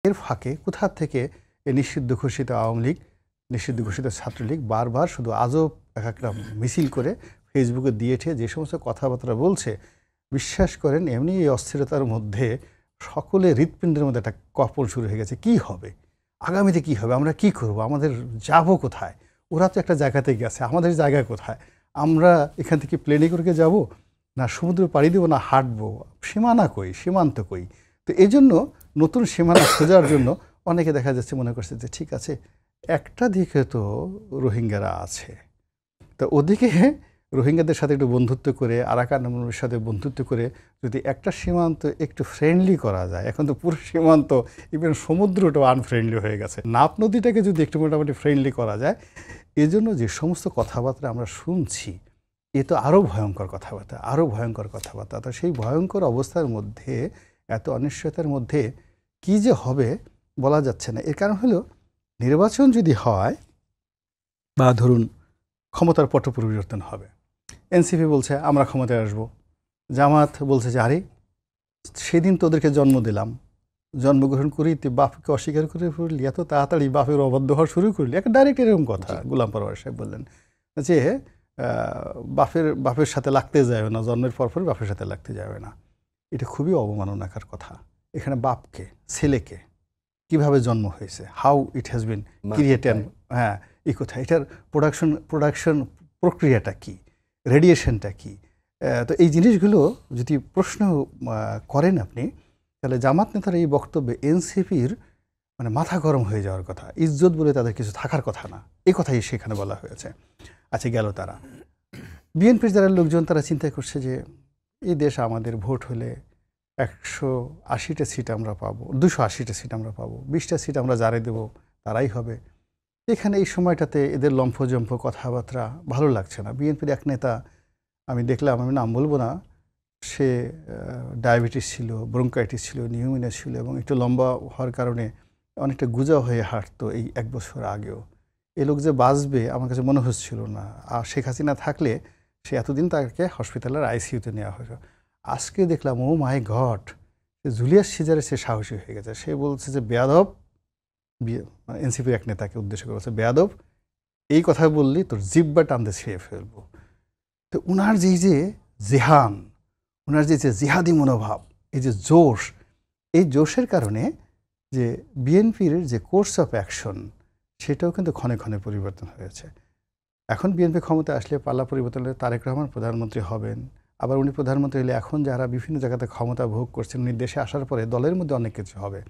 এর ফাঁকে কোথা থেকে এই নিষিদ্ধ ঘোষিত আওয়ামী লীগ, নিষিদ্ধ ঘোষিত ছাত্রলীগ বারবার শুধু আজব একটা মিছিল করে ফেসবুকে দিয়েছে যে সমস্ত কথাবার্তা বলছে, বিশ্বাস করেন এমনি এই অস্থিরতার মধ্যে সকলে হৃৎপিণ্ডের মধ্যে একটা কপন শুরু হয়ে গেছে। কি হবে আগামীতে, কি হবে, আমরা কি করব, আমাদের যাব কোথায়? ওরা তো একটা জায়গাতে গেছে, আমাদের জায়গা কোথায়? আমরা এখান থেকে প্লেনে করে যাব, না সমুদ্র পাড়ি দেবো, না হাঁটবো? সীমানা কই, সীমান্ত কই? তো এই জন্য নতুন সীমানা খোঁজার জন্য অনেকে দেখা যাচ্ছে মনে করছে যে ঠিক আছে, একটা দিকে তো রোহিঙ্গারা আছে, তো ওদিকে রোহিঙ্গাদের সাথে একটু বন্ধুত্ব করে, আরাকানের সাথে বন্ধুত্ব করে যদি একটা সীমান্ত একটু ফ্রেন্ডলি করা যায়। এখন তো পুরো সীমান্ত, ইভেন সমুদ্রটাও আনফ্রেন্ডলি হয়ে গেছে। নাপ নদীটাকে যদি একটু মোটামুটি ফ্রেন্ডলি করা যায়, এজন্য যে সমস্ত কথাবার্তা আমরা শুনছি, এ তো আরও ভয়ঙ্কর কথাবার্তা, আরও ভয়ঙ্কর কথাবার্তা। তো সেই ভয়ঙ্কর অবস্থার মধ্যে, এত অনিশ্চয়তার মধ্যে কি যে হবে বলা যাচ্ছে না। এর কারণ হলো নির্বাচন যদি হয় বা ধরুন ক্ষমতার পট পরিবর্তন হবে, এনসিপি বলছে আমরা ক্ষমতায় আসব, জামাত বলছে যে আরে সেদিন তোদেরকে জন্ম দিলাম, জন্মগ্রহণ করি তুই বাপকে অস্বীকার করে পড়লি, এত তাড়াতাড়ি বাপের অবাধ্য হওয়া শুরু করলি। একটা ডাইরেক্ট এরকম কথা গোলাম পরোয়ার সাহেব বললেন যে বাপের সাথে লাগতে যাবে না, জন্মের পরপরই বাপের সাথে লাগতে যাবে না। এটা খুবই অবমাননাকার কথা। এখানে বাপকে, ছেলেকে কিভাবে জন্ম হয়েছে, how it has been created, হ্যাঁ এই কথা, এটার প্রোডাকশন প্রক্রিয়াটা কি, রেডিয়েশনটা কি? তো এই জিনিসগুলো যদি প্রশ্ন করেন আপনি, তাহলে জামাত নেতার এই বক্তব্যে এনসিপির মানে মাথা গরম হয়ে যাওয়ার কথা, ইজ্জত বলে তাদের কিছু থাকার কথা না, এই কথাই সেখানে বলা হয়েছে। আচ্ছা গেল তারা, বিএনপির যারা লোকজন তারা চিন্তা করছে যে এই দেশ আমাদের, ভোট হলে 180টা সিট আমরা পাবো, 280টা সিট আমরা পাবো, 20টা সিট আমরা যারে দেবো তারাই হবে। এখানে এই সময়টাতে এদের লম্ফজম্ফ কথাবার্তা ভালো লাগছে না। বিএনপির এক নেতা আমি দেখলাম, আমি নাম বলবো না, সে ডায়াবেটিস ছিল, ব্রঙ্কাইটিস ছিল, নিউমোনিয়া ছিল এবং একটু লম্বা হওয়ার কারণে অনেকটা গুজা হয়ে হাঁটতো এই 1 বছর আগেও। এই লোক যে বাঁচবে আমার কাছে মনে হচ্ছিল না। আর শেখ হাসিনা থাকলে সে এতদিন তাকে হসপিটালের আইসিইউতে নেওয়া হয়েছে। আজকে দেখলাম ও মাই গড, জুলিয়াস সিজারে সে সাহসী হয়ে গেছে। সে বলছে যে বেয়াদব, এনসিপির এক নেতাকে উদ্দেশ্য করে বলছে বেয়াদব, এই কথা বললি তোর জিব্বা টানতে ছেড়ে ফেলবো। তো উনার যে জেহান, ওনার যে জিহাদি মনোভাব, এই যে জোশ, এই জোশের কারণে যে বিএনপির যে কোর্স অফ অ্যাকশন সেটাও কিন্তু ক্ষণে ক্ষণে পরিবর্তন হয়েছে। এখন বিএনপি ক্ষমতা আসলে পাল্লা পরিবর্তন হলে তারেক রহমান প্রধানমন্ত্রী হবেন। আবার উনি প্রধানমন্ত্রী হলে এখন যারা বিভিন্ন জায়গাতে ক্ষমতা ভোগ করছেন, উনি দেশে আসার পরে দলের মধ্যে অনেক কিছু হবে।